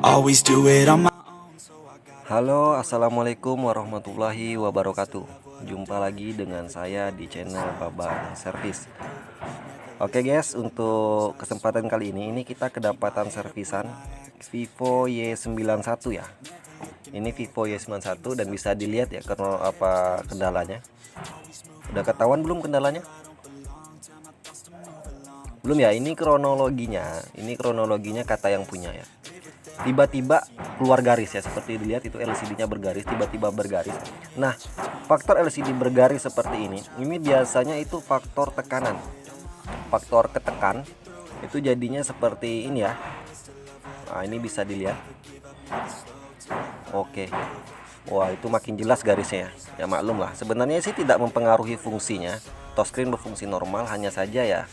Always do it on my. Halo, assalamualaikum warahmatullahi wabarakatuh. Jumpa lagi dengan saya di channel Babang Servis. Oke guys, untuk kesempatan kali ini kita kedapatan servisan Vivo Y91 ya. Ini Vivo Y91 dan bisa dilihat ya kendalanya. Udah ketahuan belum kendalanya? Belum ya, ini kronologinya kata yang punya ya. Tiba-tiba keluar garis ya, seperti dilihat itu LCD-nya bergaris, tiba-tiba bergaris. Nah, faktor LCD bergaris seperti ini biasanya itu faktor tekanan. Faktor ketekan itu jadinya seperti ini ya. Nah, ini bisa dilihat. Oke. Wah, itu makin jelas garisnya ya. Ya maklum lah, sebenarnya sih tidak mempengaruhi fungsinya. Touchscreen berfungsi normal, hanya saja ya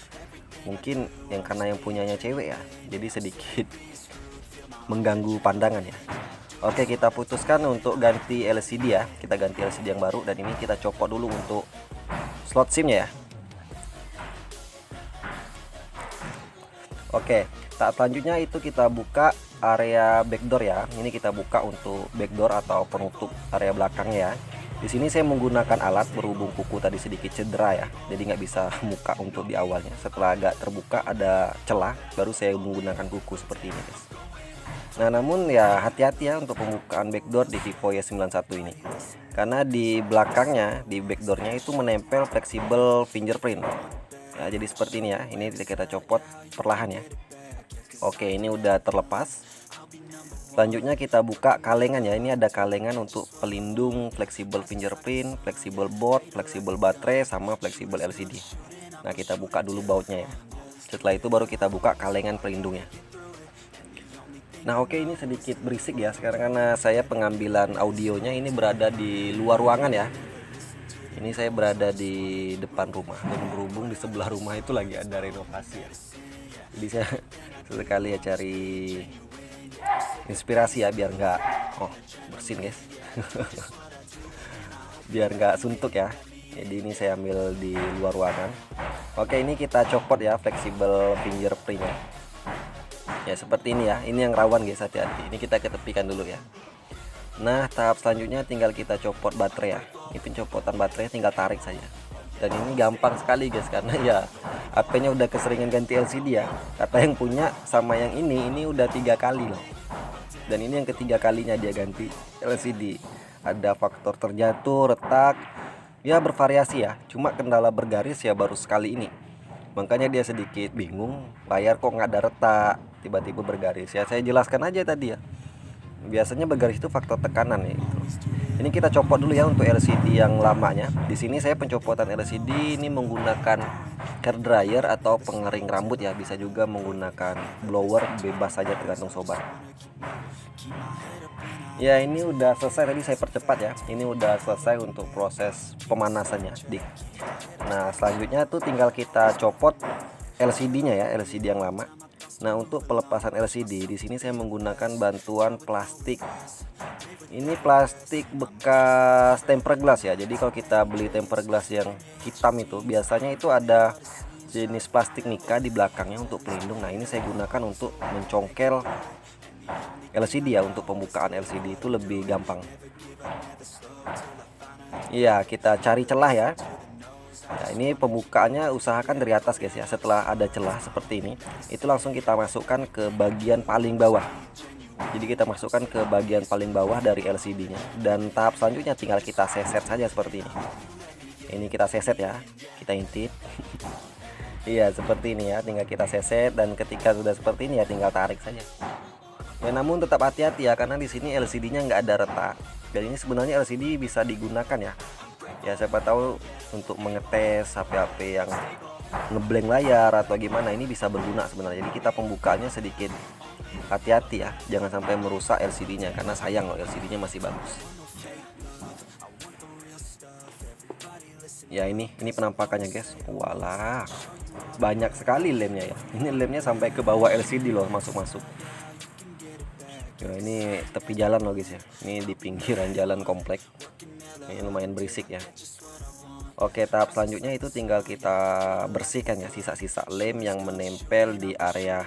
mungkin yang karena yang punyanya cewek ya, jadi sedikit mengganggu pandangan ya. Oke, kita putuskan untuk ganti LCD ya. Kita ganti LCD yang baru dan ini kita copot dulu untuk slot SIM-nya ya. Oke, tahap selanjutnya itu kita buka area backdoor ya. Ini kita buka untuk backdoor atau penutup area belakangnya ya. Di sini saya menggunakan alat berhubung kuku tadi sedikit cedera ya, jadi nggak bisa buka untuk di awalnya. Setelah agak terbuka ada celah, baru saya menggunakan kuku seperti ini guys. Nah, namun ya hati-hati ya untuk pembukaan backdoor di Vivo Y91 ini, karena di belakangnya, di backdoornya itu menempel fleksibel fingerprint ya, jadi seperti ini ya. Ini kita copot perlahan ya. Oke, ini udah terlepas. Selanjutnya kita buka kalengan ya. Ini ada kalengan untuk pelindung fleksibel fingerprint, fleksibel board, fleksibel baterai, sama fleksibel LCD. Nah, kita buka dulu bautnya ya. Setelah itu baru kita buka kalengan pelindungnya. Nah, oke, ini sedikit berisik ya sekarang karena saya pengambilan audionya ini berada di luar ruangan ya. Ini saya berada di depan rumah dan berhubung di sebelah rumah itu lagi ada renovasi ya. Jadi saya sesekali ya cari inspirasi ya biar nggak bersin guys. Biar nggak suntuk ya. Jadi ini saya ambil di luar ruangan. Oke, ini kita copot ya fleksibel fingerprintnya ya, seperti ini ya. Ini yang rawan guys, hati-hati. Ini kita ketepikan dulu ya. Nah, tahap selanjutnya tinggal kita copot baterai ya. Ini pencopotan baterai tinggal tarik saja. Dan ini gampang sekali guys, karena ya HP-nya udah keseringan ganti LCD ya. Kata yang punya sama yang ini udah 3 kali loh. Dan ini yang ketiga kalinya dia ganti LCD. Ada faktor terjatuh, retak, ya bervariasi ya. Cuma kendala bergaris ya baru sekali ini. Makanya dia sedikit bingung, layar kok nggak ada retak, tiba-tiba bergaris ya. Saya jelaskan aja tadi ya. Biasanya bergaris itu faktor tekanan ya. Ini kita copot dulu ya untuk LCD yang lamanya. Di sini saya pencopotan LCD ini menggunakan hair dryer atau pengering rambut ya. Bisa juga menggunakan blower, bebas saja tergantung sobat. Ya, ini udah selesai, tadi saya percepat ya. Ini udah selesai untuk proses pemanasannya dik. Nah, selanjutnya tuh tinggal kita copot LCD-nya ya, LCD yang lama. Nah, untuk pelepasan LCD di sini saya menggunakan bantuan plastik. Ini plastik bekas tempered glass ya. Jadi kalau kita beli tempered glass yang hitam itu biasanya itu ada jenis plastik mica di belakangnya untuk pelindung. Nah, ini saya gunakan untuk mencongkel LCD ya. Untuk pembukaan LCD itu lebih gampang. Iya, kita cari celah ya. Nah, ini pembukaannya usahakan dari atas guys ya. Setelah ada celah seperti ini, itu langsung kita masukkan ke bagian paling bawah. Jadi kita masukkan ke bagian paling bawah dari LCD-nya. Dan tahap selanjutnya tinggal kita seset saja seperti ini. Ini kita seset ya, kita intip. Iya, seperti ini ya, tinggal kita seset dan ketika sudah seperti ini ya tinggal tarik saja. Ya, namun tetap hati-hati ya, karena di sini LCD-nya nggak ada retak. Dan ini sebenarnya LCD bisa digunakan ya. Ya, siapa tahu untuk mengetes HP-HP yang ngeblank layar atau gimana, ini bisa berguna sebenarnya. Jadi kita pembukaannya sedikit hati-hati ya, jangan sampai merusak LCD-nya karena sayang loh, LCD-nya masih bagus. Ya, ini penampakannya guys. Walah, banyak sekali lemnya ya. Ini lemnya sampai ke bawah LCD loh, masuk-masuk. Ya, ini tepi jalan loh guys ya. Ini di pinggiran jalan komplek. Ini lumayan berisik ya. Oke, tahap selanjutnya itu tinggal kita bersihkan ya sisa-sisa lem yang menempel di area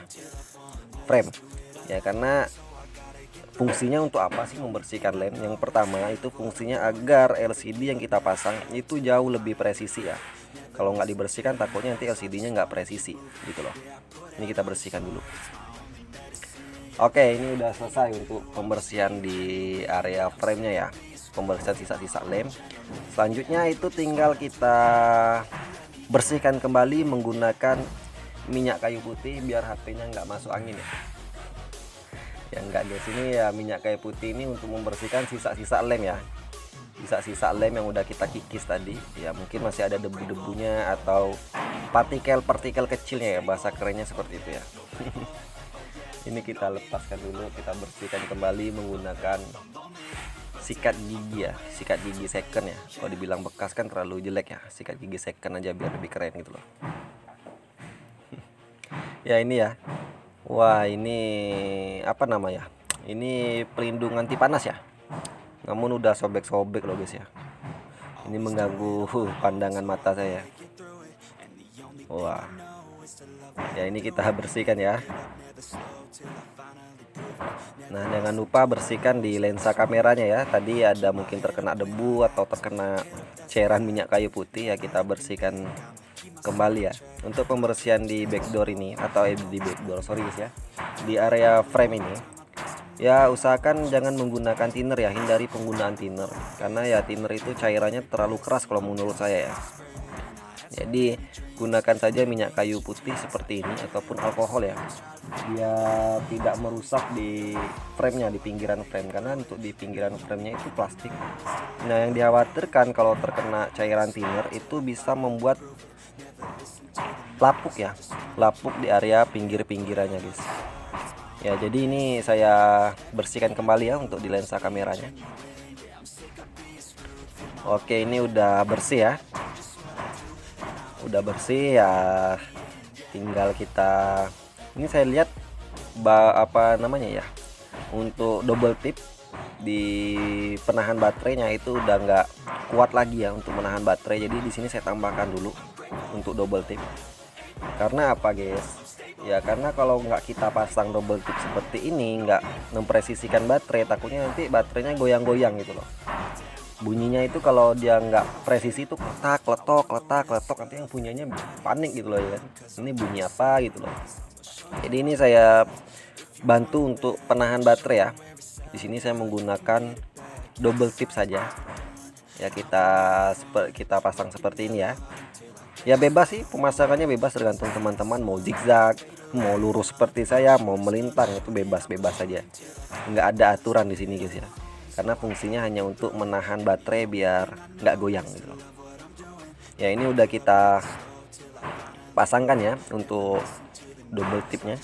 frame ya, karena Fungsinya untuk apa sih membersihkan lem? Yang pertama itu fungsinya agar LCD yang kita pasang itu jauh lebih presisi ya. Kalau nggak dibersihkan takutnya nanti LCD-nya nggak presisi gitu loh. Ini kita bersihkan dulu. Oke, ini udah selesai untuk pembersihan di area frame-nya ya. Pembersihan sisa-sisa lem. Selanjutnya itu tinggal kita bersihkan kembali menggunakan minyak kayu putih biar HP-nya nggak masuk angin ya. Ya enggak guys, ini ya minyak kayu putih ini untuk membersihkan sisa-sisa lem ya. Sisa-sisa lem yang udah kita kikis tadi. Ya mungkin masih ada debu-debunya atau partikel-partikel kecilnya ya, bahasa kerennya seperti itu ya. Ini kita lepaskan dulu, kita bersihkan kembali menggunakan sikat gigi ya, sikat gigi second ya. Kalau dibilang bekas kan terlalu jelek ya, sikat gigi second aja biar lebih keren gitu loh. Ya ini ya, wah ini apa namanya, ini pelindung anti panas ya, namun udah sobek-sobek loh guys ya. Ini mengganggu pandangan mata saya. Wah ya, ini kita bersihkan ya. Nah jangan lupa bersihkan di lensa kameranya ya. Tadi ada mungkin terkena debu atau terkena cairan minyak kayu putih ya, kita bersihkan kembali ya. Untuk pembersihan di backdoor ini atau di backdoor, sorry guys ya, di area frame ini ya usahakan jangan menggunakan thinner ya, hindari penggunaan thinner karena ya thinner itu cairannya terlalu keras kalau menurut saya ya. Jadi gunakan saja minyak kayu putih seperti ini ataupun alkohol ya, biar tidak merusak di framenya, di pinggiran frame, karena untuk di pinggiran framenya itu plastik. Nah yang dikhawatirkan kalau terkena cairan thinner itu bisa membuat lapuk ya, lapuk di area pinggir-pinggirannya guys ya. Jadi ini saya bersihkan kembali ya untuk di lensa kameranya. Oke, ini udah bersih ya, udah bersih ya. Tinggal kita, ini saya lihat apa namanya ya, untuk double tip di penahan baterainya itu udah nggak kuat lagi ya untuk menahan baterai. Jadi di sini saya tambahkan dulu untuk double tip. Karena apa guys ya, karena kalau nggak kita pasang double tip seperti ini, nggak mempresisikan baterai, takutnya nanti baterainya goyang-goyang gitu loh. Bunyinya itu kalau dia nggak presisi itu letak letok letak letok, nanti yang punyanya panik gitu loh ya. Ini bunyi apa gitu loh. Jadi ini saya bantu untuk penahan baterai ya. Di sini saya menggunakan double tip saja ya. Kita pasang seperti ini ya. Ya bebas sih, pemasangannya bebas, tergantung teman-teman mau zigzag, mau lurus seperti saya, mau melintang, itu bebas-bebas saja. Nggak ada aturan di sini guys ya. Karena fungsinya hanya untuk menahan baterai biar nggak goyang gitu loh. Ya ini udah kita pasangkan ya untuk double tipnya.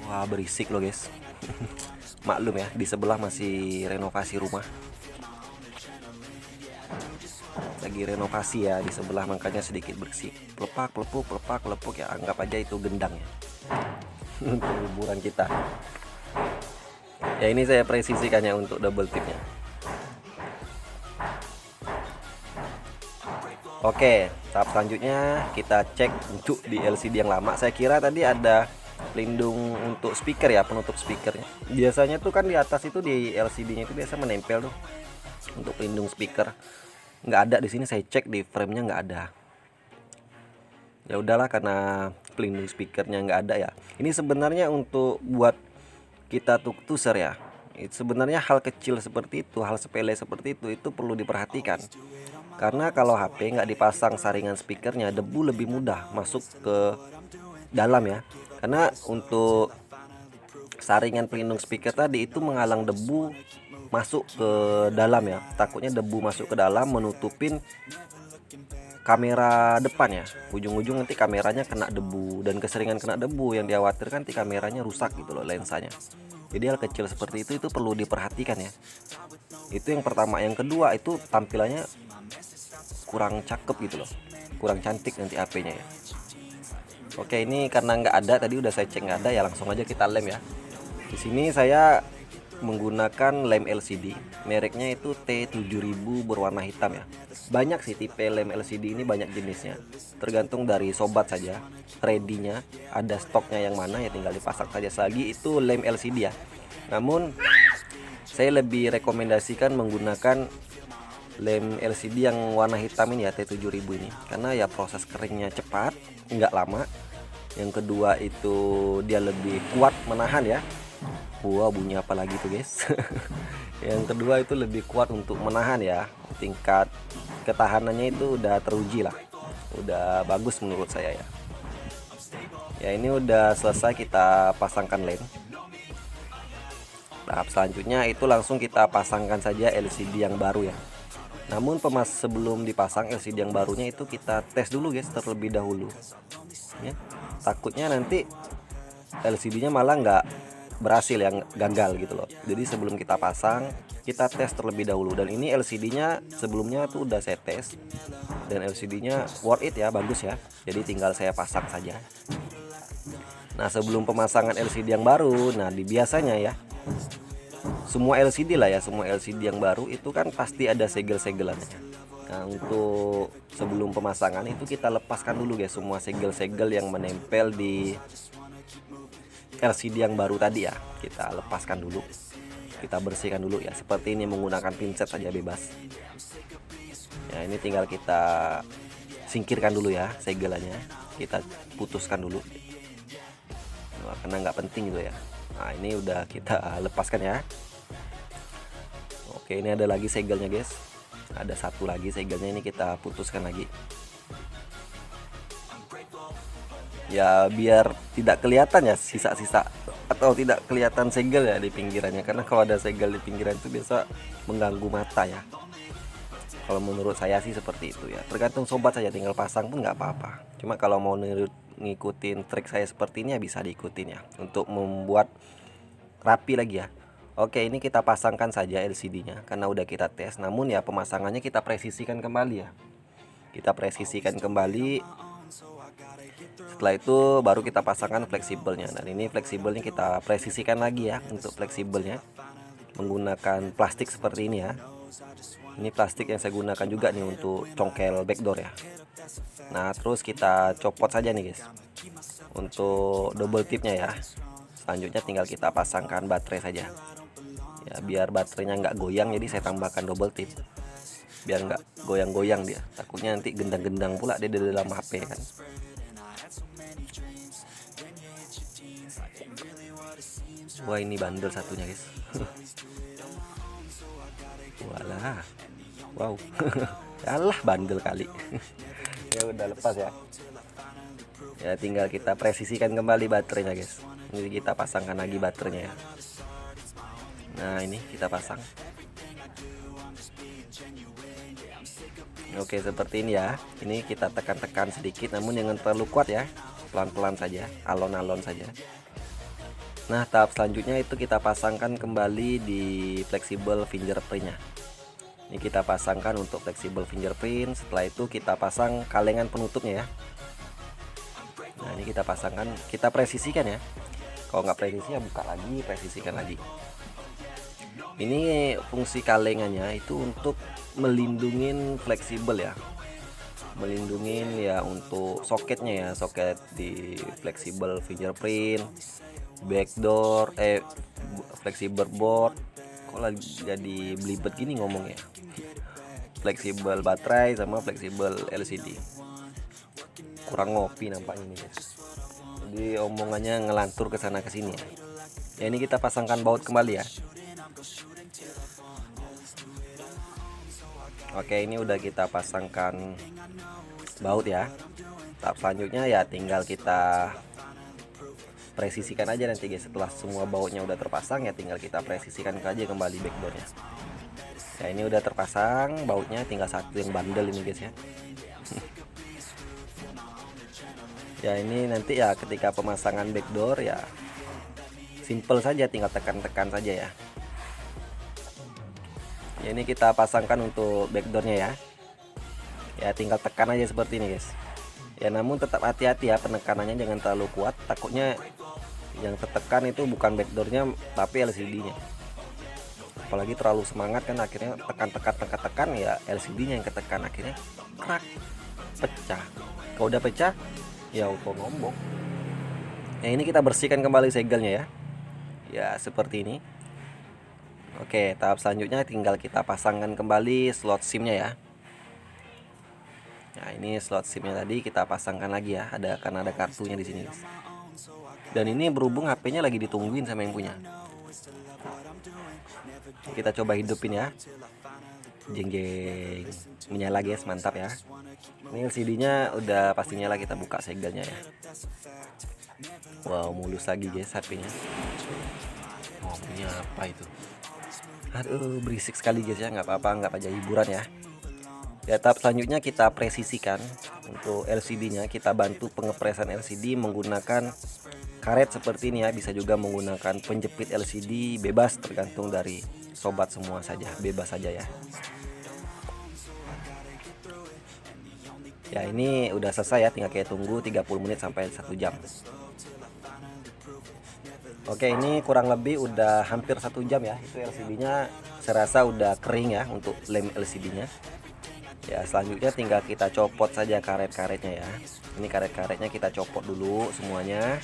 Wah berisik loh guys. Maklum ya, di sebelah masih renovasi rumah. Lagi renovasi ya di sebelah, makanya sedikit bersih. Pelepak pelepuk, pelepak pelepuk ya, anggap aja itu gendang ya. Untuk hiburan kita. Ya ini saya presisikannya untuk double tipnya. Oke, tahap selanjutnya kita cek untuk di LCD yang lama. Saya kira tadi ada pelindung untuk speaker ya, penutup speakernya. Biasanya tuh kan di atas itu di LCD-nya itu biasa menempel tuh untuk pelindung speaker. Nggak ada di sini, saya cek di frame-nya nggak ada. Ya udahlah, karena pelindung speakernya nggak ada ya. Ini sebenarnya untuk buat kita tuk-tuser ya. Sebenarnya hal kecil seperti itu, hal sepele seperti itu perlu diperhatikan. Karena kalau HP nggak dipasang saringan speakernya, debu lebih mudah masuk ke dalam ya. Karena untuk saringan pelindung speaker tadi itu menghalang debu masuk ke dalam ya. Takutnya debu masuk ke dalam menutupin kamera depan ya. Ujung-ujung nanti kameranya kena debu, dan keseringan kena debu yang dikhawatirkan nanti kameranya rusak gitu loh, lensanya. Jadi hal kecil seperti itu perlu diperhatikan ya. Itu yang pertama. Yang kedua itu tampilannya kurang cakep gitu loh, kurang cantik nanti HP-nya ya. Oke, ini karena nggak ada, tadi udah saya cek nggak ada ya, langsung aja kita lem ya. Di sini saya menggunakan lem LCD, mereknya itu T7000 berwarna hitam ya. Banyak sih tipe lem LCD ini, banyak jenisnya, tergantung dari sobat saja ready-nya, ada stoknya yang mana ya tinggal dipasang saja. Selagi itu lem LCD ya. Namun saya lebih rekomendasikan menggunakan lem LCD yang warna hitam ini ya, T7000 ini, karena ya proses keringnya cepat, nggak lama. Yang kedua itu dia lebih kuat menahan ya. Wah, bunyi apa lagi tuh guys. Yang kedua itu lebih kuat untuk menahan ya, tingkat ketahanannya itu udah teruji lah, udah bagus menurut saya ya. Ya ini udah selesai kita pasangkan lem. Tahap selanjutnya itu langsung kita pasangkan saja LCD yang baru ya. Namun sebelum dipasang LCD yang barunya itu kita tes dulu guys, terlebih dahulu ya. Takutnya nanti LCD-nya malah nggak berhasil, yang gagal gitu loh. Jadi sebelum kita pasang kita tes terlebih dahulu, dan ini LCD-nya sebelumnya tuh udah saya tes dan LCD-nya worth it ya, bagus ya. Jadi tinggal saya pasang saja. Nah sebelum pemasangan LCD yang baru, nah biasanya ya semua LCD lah ya, semua LCD yang baru itu kan pasti ada segel-segelannya. Nah untuk sebelum pemasangan itu kita lepaskan dulu guys semua segel-segel yang menempel di LCD yang baru tadi ya, kita lepaskan dulu, kita bersihkan dulu ya, seperti ini menggunakan pinset saja bebas ya. Ini tinggal kita singkirkan dulu ya segelannya, kita putuskan dulu karena nggak penting gitu ya. Nah ini udah kita lepaskan ya. Oke, ini ada lagi segelnya guys, ada satu lagi segelnya, ini kita putuskan lagi ya, biar tidak kelihatan ya sisa-sisa atau tidak kelihatan segel ya di pinggirannya, karena kalau ada segel di pinggiran itu biasa mengganggu mata ya. Kalau menurut saya sih seperti itu ya, tergantung sobat saja, tinggal pasang pun nggak apa-apa. Cuma kalau mau ngikutin trik saya seperti ini ya bisa diikutin ya, untuk membuat rapi lagi ya. Oke, ini kita pasangkan saja LCD-nya karena udah kita tes. Namun ya pemasangannya kita presisikan kembali ya, kita presisikan kembali. Setelah itu baru kita pasangkan fleksibelnya. Dan ini fleksibelnya kita presisikan lagi ya, untuk fleksibelnya menggunakan plastik seperti ini ya. Ini plastik yang saya gunakan juga nih untuk congkel backdoor ya. Nah terus kita copot saja nih guys untuk double tipnya ya. Selanjutnya tinggal kita pasangkan baterai saja ya, biar baterainya nggak goyang, jadi saya tambahkan double tip biar nggak goyang-goyang dia, takutnya nanti gendang-gendang pula dia di dalam HP kan. Wah ini bandel satunya guys. Walah, wow. Yalah bandel kali. Ya udah lepas ya. Ya tinggal kita presisikan kembali baterainya guys. Ini kita pasangkan lagi baterainya ya. Nah ini kita pasang. Oke seperti ini ya. Ini kita tekan-tekan sedikit, namun jangan terlalu kuat ya, pelan-pelan saja, alon-alon saja. Nah tahap selanjutnya itu kita pasangkan kembali di fleksibel fingerprintnya. Ini kita pasangkan untuk fleksibel fingerprint. Setelah itu kita pasang kalengan penutupnya ya. Nah ini kita pasangkan, kita presisikan ya. Kalau nggak presisi ya buka lagi, presisikan lagi. Ini fungsi kalengannya itu untuk melindungin fleksibel ya, melindungin ya untuk soketnya ya, soket di fleksibel fingerprint, backdoor, fleksibel board. Kok lagi jadi belibet gini ngomongnya, fleksibel baterai sama fleksibel LCD. Kurang ngopi nampaknya nih guys, jadi omongannya ngelantur ke sana ke sini ya. Ya ini kita pasangkan baut kembali ya. Oke ini udah kita pasangkan baut ya. Tahap selanjutnya ya tinggal kita presisikan aja nanti guys. Setelah semua bautnya udah terpasang ya tinggal kita presisikan aja kembali backdoornya. Ya ini udah terpasang bautnya, tinggal satu yang bandel ini guys ya. Ya ini nanti ya ketika pemasangan backdoor ya simple saja, tinggal tekan-tekan saja ya. Ya ini kita pasangkan untuk backdoornya ya. Ya tinggal tekan aja seperti ini guys. Ya namun tetap hati-hati ya, penekanannya jangan terlalu kuat, takutnya yang tertekan itu bukan backdoornya tapi LCD-nya. Apalagi terlalu semangat kan akhirnya tekan ya LCD-nya yang ketekan, akhirnya krak, pecah. Kalau udah pecah ya auto nombok. Nah, ini kita bersihkan kembali segelnya ya. Ya, seperti ini. Oke, tahap selanjutnya tinggal kita pasangkan kembali slot SIM-nya ya. Nah, ini slot SIM-nya tadi kita pasangkan lagi ya, karena ada kartunya di sini. Dan ini berhubung HP-nya lagi ditungguin sama yang punya. Kita coba hidupin ya. Jeng jeng, menyala guys, mantap ya. Ini LCD-nya udah pasti nyala, kita buka segelnya ya. Wow, mulus lagi guys HP-nya. Oh, ini apa itu? Aduh, berisik sekali guys ya, nggak apa-apa, nggak aja hiburan ya. Ya, tahap selanjutnya kita presisikan untuk LCD-nya. Kita bantu pengepresan LCD menggunakan karet seperti ini ya. Bisa juga menggunakan penjepit LCD, bebas tergantung dari sobat semua saja, bebas saja ya. Ya, ini udah selesai ya, tinggal kayak tunggu 30 menit sampai 1 jam. Oke, ini kurang lebih udah hampir 1 jam ya. Itu LCD-nya saya rasa udah kering ya untuk lem LCD-nya. Ya, selanjutnya tinggal kita copot saja karet-karetnya ya. Ini karet-karetnya kita copot dulu semuanya.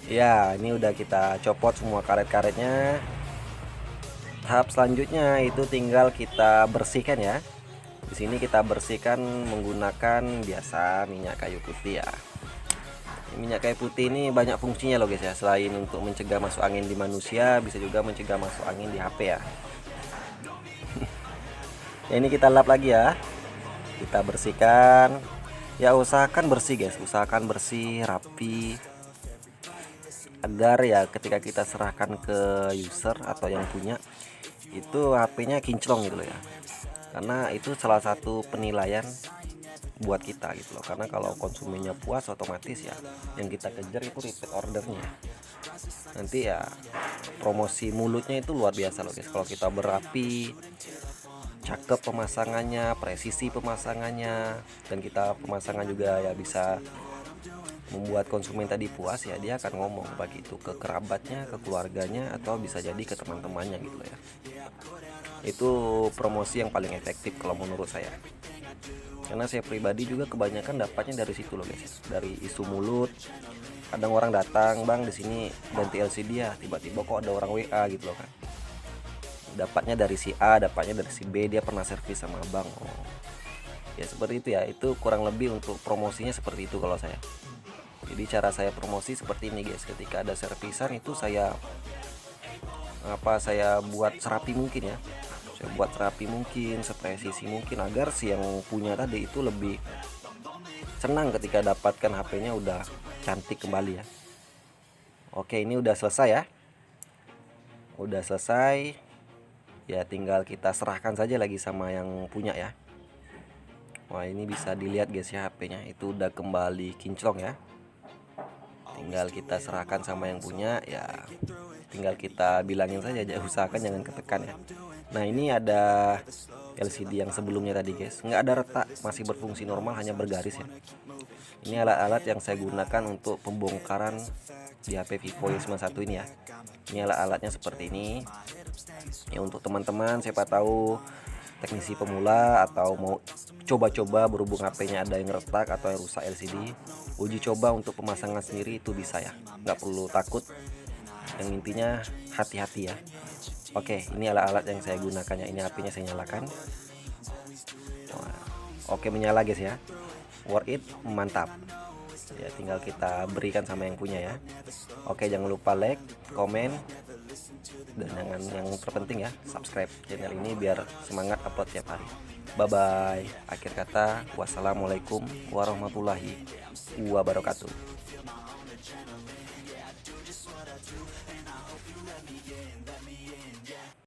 Ya, ini udah kita copot semua karet-karetnya. Tahap selanjutnya itu tinggal kita bersihkan ya. Di sini kita bersihkan menggunakan biasa minyak kayu putih ya. Minyak kayu putih ini banyak fungsinya loh guys ya. Selain untuk mencegah masuk angin di manusia, bisa juga mencegah masuk angin di HP ya. Ya, ini kita lap lagi ya. Kita bersihkan. Ya, usahakan bersih guys, usahakan bersih, rapi. Agar ya ketika kita serahkan ke user atau yang punya, itu HP-nya kinclong gitu loh ya. Karena itu salah satu penilaian buat kita gitu loh. Karena kalau konsumennya puas, otomatis ya yang kita kejar itu repeat ordernya. Nanti ya promosi mulutnya itu luar biasa loh guys. Kalau kita berapi, cakep pemasangannya, presisi pemasangannya, dan kita pemasangan juga ya bisa membuat konsumen tadi puas, ya dia akan ngomong baik itu ke kerabatnya, ke keluarganya, atau bisa jadi ke teman-temannya gitu ya. Itu promosi yang paling efektif kalau menurut saya. Karena saya pribadi juga kebanyakan dapatnya dari situ loh guys, dari isu mulut. Kadang orang datang, "Bang, di sini ganti LCD ya." Tiba-tiba kok ada orang WA gitu loh kan. Dapatnya dari si A, dapatnya dari si B, dia pernah servis sama abang. Oh, ya seperti itu ya. Itu kurang lebih untuk promosinya seperti itu kalau saya. Jadi cara saya promosi seperti ini guys. Ketika ada servisan itu saya buat serapi mungkin ya. Saya buat serapi mungkin, sepresisi mungkin, agar si yang punya tadi itu lebih senang ketika dapatkan HP-nya udah cantik kembali ya. Oke, ini udah selesai ya. Udah selesai. Ya, tinggal kita serahkan saja lagi sama yang punya ya. Wah, ini bisa dilihat guys ya, HP-nya itu udah kembali kinclong ya. Tinggal kita serahkan sama yang punya ya. Tinggal kita bilangin saja, usahakan jangan ketekan ya. Nah, ini ada LCD yang sebelumnya tadi guys, nggak ada retak, masih berfungsi normal, hanya bergaris ya. Ini alat-alat yang saya gunakan untuk pembongkaran di HP Vivo Y91 ini ya. Ini alat-alatnya seperti ini ya. Untuk teman-teman siapa tahu teknisi pemula atau mau coba-coba berhubung HP-nya ada yang retak atau yang rusak LCD, uji coba untuk pemasangan sendiri itu bisa ya, nggak perlu takut. Yang intinya hati-hati ya. Oke, ini alat-alat yang saya gunakan ya. Ini HP-nya saya nyalakan. Oke, menyala guys ya. Worth it, mantap. Ya, tinggal kita berikan sama yang punya ya. Oke, jangan lupa like, komen, dan yang terpenting ya, subscribe channel ini biar semangat upload tiap hari. Bye bye. Akhir kata, wassalamualaikum warahmatullahi wabarakatuh.